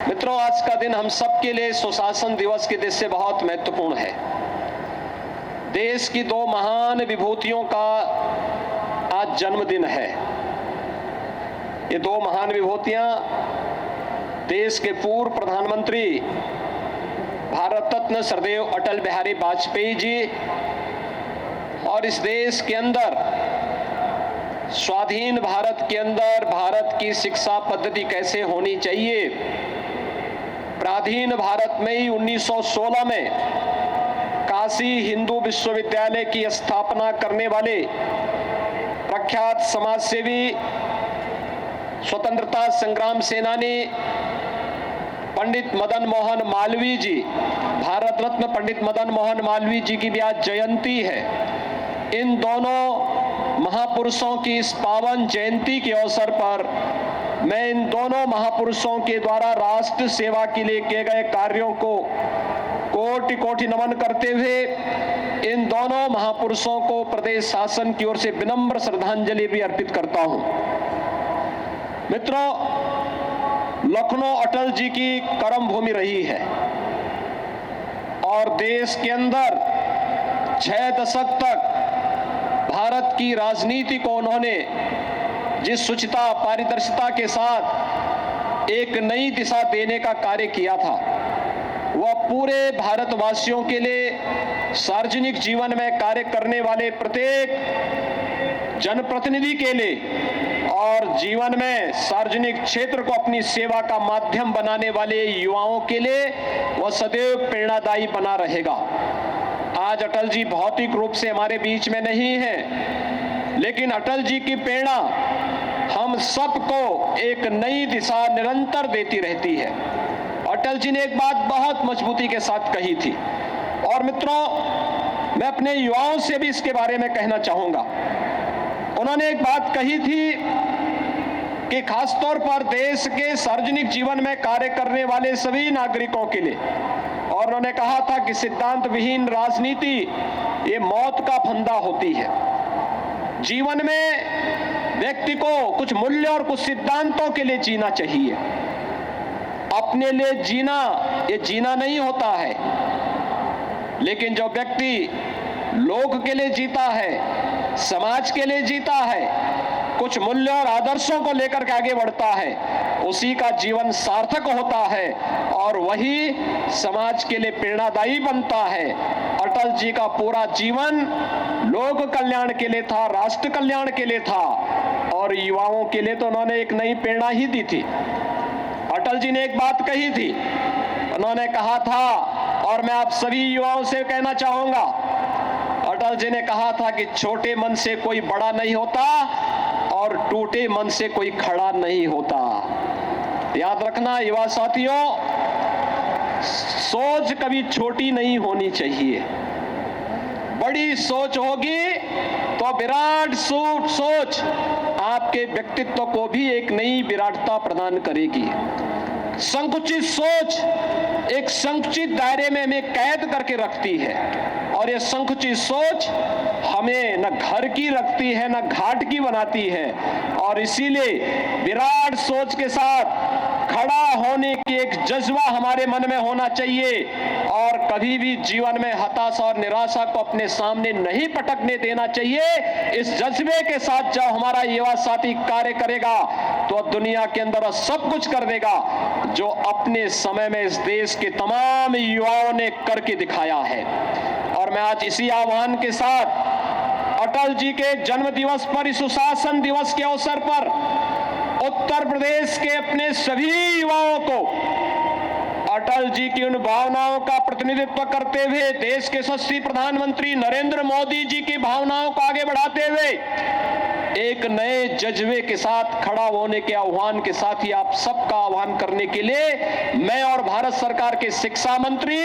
मित्रों, आज का दिन हम सबके लिए सुशासन दिवस के दृष्टि से बहुत महत्वपूर्ण है। देश की दो महान विभूतियों का आज जन्मदिन है। ये दो महान विभूतियां देश के पूर्व प्रधानमंत्री भारत रत्न श्रद्धेय अटल बिहारी वाजपेयी जी और इस देश के अंदर स्वाधीन भारत के अंदर भारत की शिक्षा पद्धति कैसे होनी चाहिए, पराधीन भारत में ही 1916 में काशी हिंदू विश्वविद्यालय की स्थापना करने वाले प्रख्यात समाजसेवी स्वतंत्रता संग्राम सेनानी पंडित मदन मोहन मालवीय जी, भारत रत्न पंडित मदन मोहन मालवीय जी की भी आज जयंती है। इन दोनों महापुरुषों की इस पावन जयंती के अवसर पर मैं इन दोनों महापुरुषों के द्वारा राष्ट्र सेवा के लिए किए गए कार्यों को कोटि कोटि नमन करते हुए इन दोनों महापुरुषों को प्रदेश शासन की ओर से विनम्र श्रद्धांजलि भी अर्पित करता हूं। मित्रों, लखनऊ अटल जी की कर्म भूमि रही है और देश के अंदर 6 दशक तक भारत की राजनीति को उन्होंने जिस शुचिता पारदर्शिता के साथ एक नई दिशा देने का कार्य किया था, वह पूरे भारतवासियों के लिए सार्वजनिक जीवन में कार्य करने वाले प्रत्येक जनप्रतिनिधि के लिए और जीवन में सार्वजनिक क्षेत्र को अपनी सेवा का माध्यम बनाने वाले युवाओं के लिए वह सदैव प्रेरणादायी बना रहेगा। आज अटल जी भौतिक रूप से हमारे बीच में नहीं है, लेकिन अटल जी की प्रेरणा हम सबको एक नई दिशा निरंतर देती रहती है। अटल जी ने एक बात बहुत मजबूती के साथ कही थी और मित्रों, मैं अपने युवाओं से भी इसके बारे में कहना चाहूंगा। उन्होंने एक बात कही थी कि खासतौर पर देश के सार्वजनिक जीवन में कार्य करने वाले सभी नागरिकों के लिए, और उन्होंने कहा था कि सिद्धांत विहीन राजनीति ये मौत का फंदा होती है। जीवन में व्यक्ति को कुछ मूल्य और कुछ सिद्धांतों के लिए जीना चाहिए। अपने लिए जीना ये जीना नहीं होता है, लेकिन जो व्यक्ति लोक के लिए जीता है, समाज के लिए जीता है, कुछ मूल्य और आदर्शों को लेकर के आगे बढ़ता है, उसी का जीवन सार्थक होता है और वही समाज के लिए प्रेरणादायी बनता है। अटल जी का पूरा जीवन लोक कल्याण के लिए था, राष्ट्र कल्याण के लिए था और युवाओं के लिए तो उन्होंने एक नई प्रेरणा ही दी थी। अटल जी ने एक बात कही थी, उन्होंने कहा था और मैं आप सभी युवाओं से कहना चाहूंगा, अटल जी ने कहा था कि छोटे मन से कोई बड़ा नहीं होता और टूटे मन से कोई खड़ा नहीं होता। याद रखना युवा साथियों, सोच कभी छोटी नहीं होनी चाहिए। बड़ी सोच होगी तो विराट सोच आपके व्यक्तित्व को भी एक नई विराटता प्रदान करेगी। संकुचित सोच एक संकुचित दायरे में हमें कैद करके रखती है और ये संकुचित सोच हमें न घर की रखती है न घाट की बनाती है और इसीलिए विराट सोच के साथ खड़ा होने की एक जज्बा हमारे मन में होना चाहिए और कभी भी जीवन में हताशा और निराशा को अपने सामने नहीं पटकने देना चाहिए। इस जज्बे के साथ जब हमारा युवा साथी कार्य करेगा तो दुनिया के अंदर सब कुछ कर देगा जो अपने समय में इस देश के तमाम युवाओं ने करके दिखाया है। और मैं आज इसी आह्वान के साथ अटल जी के जन्म दिवस पर, इस सुशासन दिवस के अवसर पर उत्तर प्रदेश के अपने सभी युवाओं को अटल जी की उन भावनाओं का प्रतिनिधित्व करते हुए, देश के यशस्वी प्रधानमंत्री नरेंद्र मोदी जी की भावनाओं को आगे बढ़ाते हुए एक नए जज्बे के साथ खड़ा होने के आह्वान के साथ ही आप सबका आह्वान करने के लिए मैं और भारत सरकार के शिक्षा मंत्री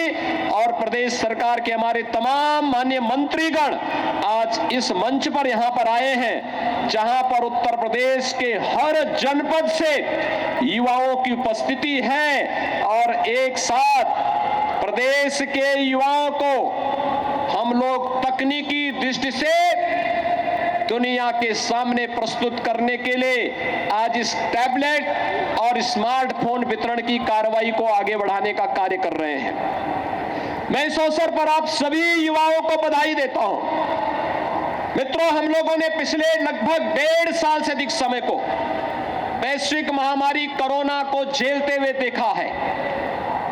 और प्रदेश सरकार के हमारे तमाम माननीय मंत्रीगण आज इस मंच पर यहां पर आए हैं, जहां पर उत्तर प्रदेश के हर जनपद से युवाओं की उपस्थिति है और एक साथ प्रदेश के युवाओं को हम लोग तकनीकी दृष्टि से दुनिया के सामने प्रस्तुत करने के लिए आज इस टैबलेट और स्मार्टफोन वितरण की कार्रवाई को आगे बढ़ाने का कार्य कर रहे हैं। मैं इस अवसर पर आप सभी युवाओं को बधाई देता हूं। मित्रों, हम लोगों ने पिछले लगभग 1.5 साल से अधिक समय को वैश्विक महामारी कोरोना को झेलते हुए देखा है।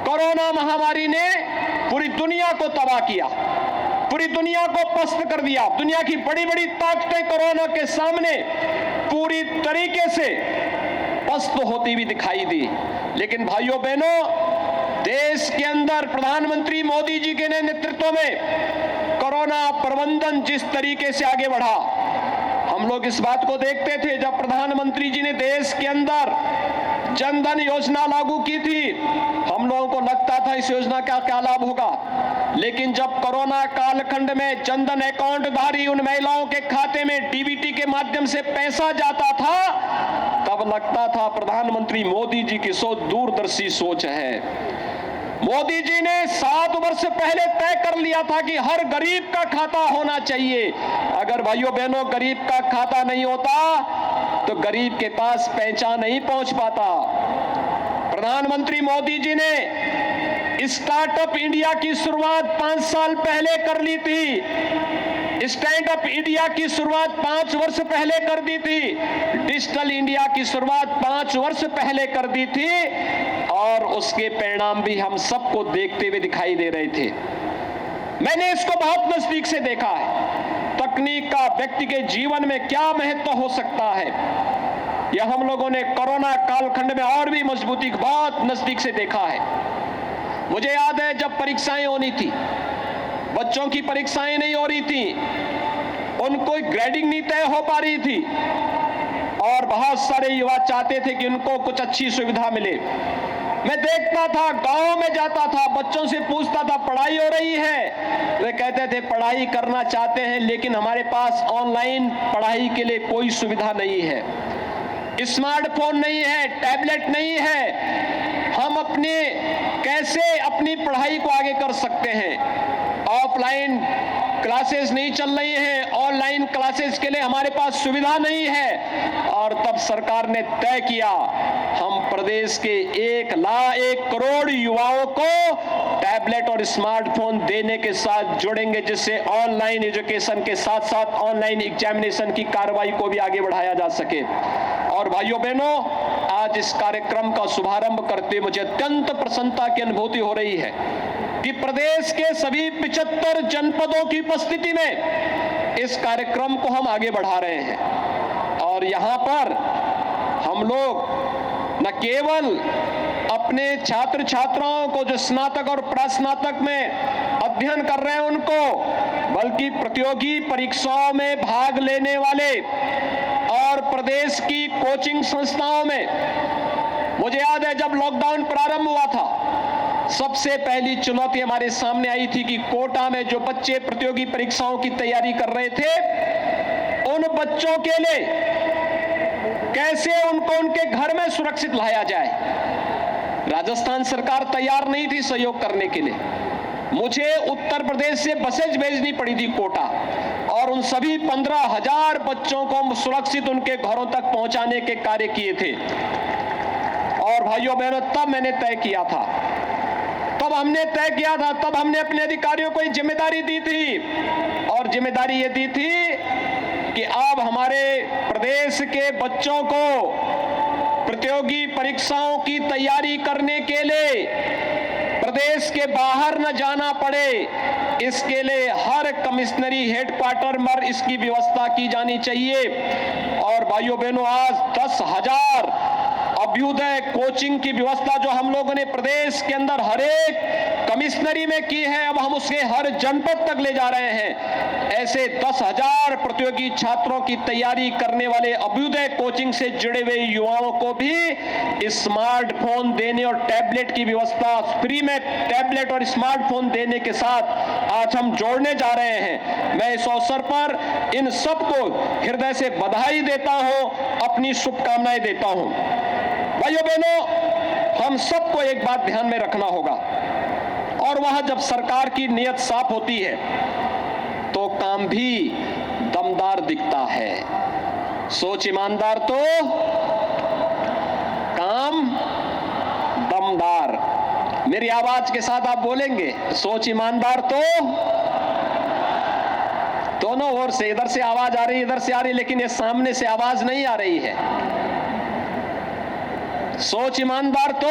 कोरोना महामारी ने पूरी दुनिया को तबाह किया, पूरी दुनिया को पस्त कर दिया। दुनिया की बड़ी बड़ी ताकतें कोरोना के सामने पूरी तरीके से पस्त होती हुई दिखाई दी। लेकिन भाइयों बहनों, देश के अंदर प्रधानमंत्री मोदी जी के नेतृत्व में कोरोना प्रबंधन जिस तरीके से आगे बढ़ा, हम लोग इस बात को देखते थे जब प्रधानमंत्री जी ने देश के अंदर जनधन योजना लागू की थी, हम लोगों को लगता था इस योजना का क्या लाभ होगा। लेकिन जब कोरोना कालखंड में जनधन अकाउंट धारी उन महिलाओं के खाते में डीबीटी के माध्यम से पैसा जाता था, तब लगता था प्रधानमंत्री मोदी जी की सोच दूरदर्शी सोच है। मोदी जी ने 7 वर्ष पहले तय कर लिया था कि हर गरीब का खाता होना चाहिए। अगर भाइयों बहनों गरीब का खाता नहीं होता तो गरीब के पास पैसा नहीं पहुंच पाता। प्रधानमंत्री मोदी जी ने स्टार्टअप इंडिया की शुरुआत 5 साल पहले कर ली थी। स्टैंड अप इंडिया की शुरुआत 5 वर्ष पहले कर दी थी। डिजिटल इंडिया की शुरुआत 5 वर्ष पहले कर दी थी और उसके परिणाम भी हम सबको देखते हुए दिखाई दे रहे थे। मैंने इसको बहुत नजदीक से देखा है। तकनीक का व्यक्ति के जीवन में क्या महत्व हो सकता है, यह हम लोगों ने कोरोना कालखंड में और भी मजबूती बहुत नजदीक से देखा है। मुझे याद है जब परीक्षाएं होनी थी, बच्चों की परीक्षाएं नहीं हो रही थी, उनको ग्रेडिंग नहीं तय हो पा रही थी और बहुत सारे युवा चाहते थे कि उनको कुछ अच्छी सुविधा मिले। मैं देखता था, गांव में जाता था, बच्चों से पूछता था पढ़ाई हो रही है? वे कहते थे पढ़ाई करना चाहते हैं लेकिन हमारे पास ऑनलाइन पढ़ाई के लिए कोई सुविधा नहीं है, स्मार्टफोन नहीं है, टैबलेट नहीं है, हम कैसे अपनी पढ़ाई को आगे कर सकते हैं। ऑफलाइन क्लासेस नहीं चल रही हैं, ऑनलाइन क्लासेस के लिए हमारे पास सुविधा नहीं है। और तब सरकार ने तय किया हम प्रदेश के 1 करोड़ युवाओं को टैबलेट और स्मार्टफोन देने के साथ जुड़ेंगे, जिससे ऑनलाइन एजुकेशन के साथ साथ ऑनलाइन एग्जामिनेशन की कार्रवाई को भी आगे बढ़ाया जा सके। और भाइयों बहनों, आज इस कार्यक्रम का शुभारंभ करते मुझे अत्यंत प्रसन्नता की अनुभूति हो रही है कि प्रदेश के सभी 75 जनपदों की उपस्थिति में इस कार्यक्रम को हम आगे बढ़ा रहे हैं। और यहाँ पर हम लोग न केवल अपने छात्र छात्राओं को जो स्नातक और प्रास्नातक में अध्ययन कर रहे हैं उनको, बल्कि प्रतियोगी परीक्षाओं में भाग लेने वाले और प्रदेश की कोचिंग संस्थाओं में, मुझे याद है जब लॉकडाउन प्रारंभ हुआ था, सबसे पहली चुनौती हमारे सामने आई थी कि कोटा में जो बच्चे प्रतियोगी परीक्षाओं की तैयारी कर रहे थे, उन बच्चों के लिए कैसे उनको उनके घर में सुरक्षित लाया जाए। राजस्थान सरकार तैयार नहीं थी सहयोग करने के लिए। मुझे उत्तर प्रदेश से बसेज भेजनी पड़ी थी कोटा, और उन सभी 15,000 बच्चों को सुरक्षित उनके घरों तक पहुंचाने के कार्य किए थे। और भाइयों बहनों, तब मैंने तय किया था, तब हमने अपने अधिकारियों को एक जिम्मेदारी दी थी, और जिम्मेदारी ये दी थी कि अब हमारे प्रदेश के बच्चों को प्रतियोगी परीक्षाओं की तैयारी करने के लिए प्रदेश के बाहर न जाना पड़े, इसके लिए हर कमिश्नरी हेडक्वार्टर पर इसकी व्यवस्था की जानी चाहिए। और भाइयों बहनों, आज 10,000 अभ्युदय कोचिंग की व्यवस्था जो हम लोगों ने प्रदेश के अंदर हर एक कमिश्नरी में की है, अब हम उसके हर जनपद तक ले जा रहे हैं। ऐसे 10,000 प्रतियोगी छात्रों की तैयारी करने वाले अभ्युदय कोचिंग से जुड़े हुए युवाओं को भी स्मार्टफोन देने और टैबलेट की व्यवस्था, फ्री में टैबलेट और स्मार्टफोन देने के साथ आज हम जोड़ने जा रहे हैं। मैं इस अवसर पर इन सबको हृदय से बधाई देता हूं, अपनी शुभकामनाएं देता हूं। भाइयों बहनों, हम सबको एक बात ध्यान में रखना होगा, और वह जब सरकार की नीयत साफ होती है तो काम भी दमदार दमदार दिखता है। सोच ईमानदार तो काम दमदार। मेरी आवाज के साथ आप बोलेंगे, सोच ईमानदार तो। दोनों ओर से, इधर से आवाज आ रही, इधर से आ रही, लेकिन ये सामने से आवाज नहीं आ रही है। सोच ईमानदार तो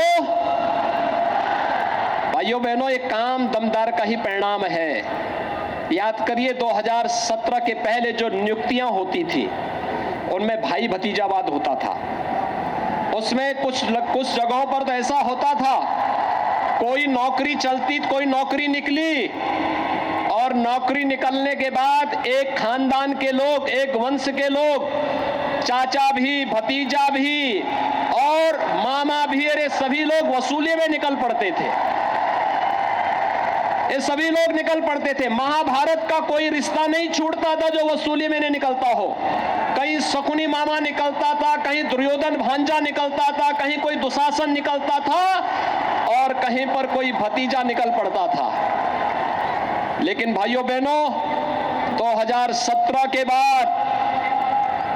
भाइयों बहनों, ये काम दमदार का ही परिणाम है। याद करिए 2017 के पहले जो नियुक्तियां होती थी उनमें भाई भतीजावाद होता था। उसमें कुछ जगहों पर तो ऐसा होता था, कोई नौकरी चलती, कोई नौकरी निकली और नौकरी निकलने के बाद एक खानदान के लोग, एक वंश के लोग, चाचा भी, भतीजा भी और मामा भी, अरे सभी लोग वसूली में निकल पड़ते थे। ये सभी लोग निकल पड़ते थे। महाभारत का कोई रिश्ता नहीं छूटता था जो वसूली में नहीं निकलता हो। कहीं शकुनी मामा निकलता था, कहीं दुर्योधन भांजा निकलता था, कहीं कोई दुशासन निकलता था और कहीं पर कोई भतीजा निकल पड़ता था। लेकिन भाइयों बहनों, 2017 के बाद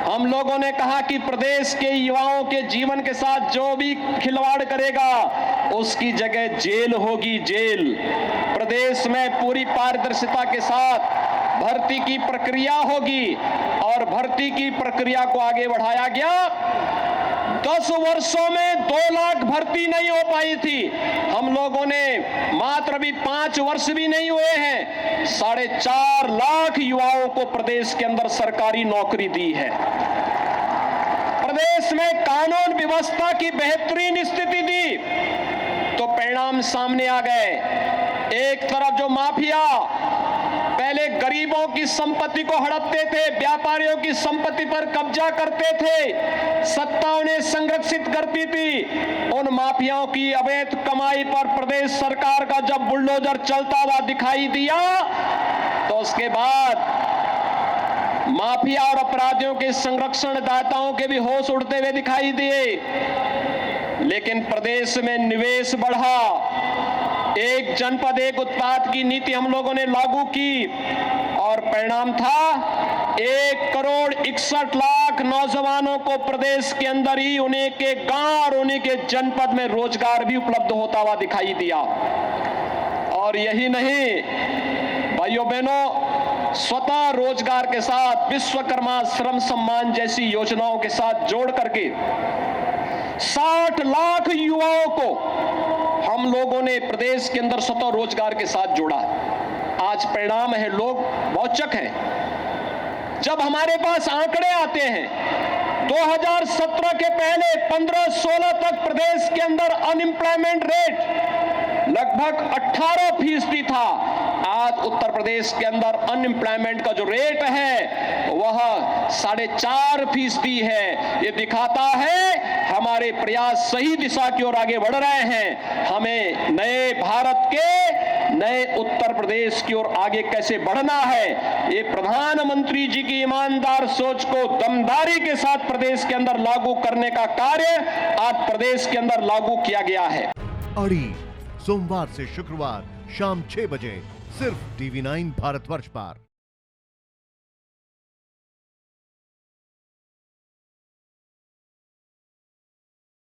हम लोगों ने कहा कि प्रदेश के युवाओं के जीवन के साथ जो भी खिलवाड़ करेगा उसकी जगह जेल होगी, जेल। प्रदेश में पूरी पारदर्शिता के साथ भर्ती की प्रक्रिया होगी और भर्ती की प्रक्रिया को आगे बढ़ाया गया। 10 वर्षों में 2 लाख भर्ती नहीं हो पाई थी। हम लोगों ने मात्र अभी 5 वर्ष भी नहीं हुए हैं, 4.5 लाख युवाओं को प्रदेश के अंदर सरकारी नौकरी दी है। प्रदेश में कानून व्यवस्था की बेहतरीन स्थिति दी तो परिणाम सामने आ गए। एक तरफ जो माफिया पहले गरीबों की संपत्ति को हड़पते थे, व्यापारियों की संपत्ति पर कब्जा करते थे, सत्ता उन्हें संरक्षित करती थी, उन माफियाओं की अवैध कमाई पर प्रदेश सरकार का जब बुलडोजर चलता हुआ दिखाई दिया तो उसके बाद माफिया और अपराधियों के संरक्षणदाताओं के भी होश उड़ते हुए दिखाई दिए। लेकिन प्रदेश में निवेश बढ़ा, एक जनपद एक उत्पाद की नीति हम लोगों ने लागू की और परिणाम था 1,61,00,000 नौजवानों को प्रदेश के अंदर ही उन्हीं के गांव और उन्हीं के जनपद में रोजगार भी उपलब्ध होता हुआ दिखाई दिया। और यही नहीं भाइयों बहनों, स्वतः रोजगार के साथ विश्वकर्मा श्रम सम्मान जैसी योजनाओं के साथ जोड़ करके 60 लाख युवाओं को हम लोगों ने प्रदेश के अंदर स्वतः रोजगार के साथ जोड़ा। आज परिणाम है, लोग मौचक हैं। जब हमारे पास आंकड़े आते हैं 2017 के पहले 15-16 तक प्रदेश के अंदर अनएम्प्लॉयमेंट रेट लगभग 18% था। आज उत्तर प्रदेश के अंदर अनएम्प्लॉयमेंट का जो रेट है वह 4.5% है। ये दिखाता है हमारे प्रयास सही दिशा की ओर आगे बढ़ रहे हैं। हमें नए भारत के, नए उत्तर प्रदेश की ओर आगे कैसे बढ़ना है, ये प्रधानमंत्री जी की ईमानदार सोच को दमदारी के साथ प्रदेश के अंदर लागू करने का कार्य आज प्रदेश के अंदर लागू किया गया है। अड़ी सोमवार से शुक्रवार शाम 6 बजे सिर्फ TV9 भारतवर्ष पर।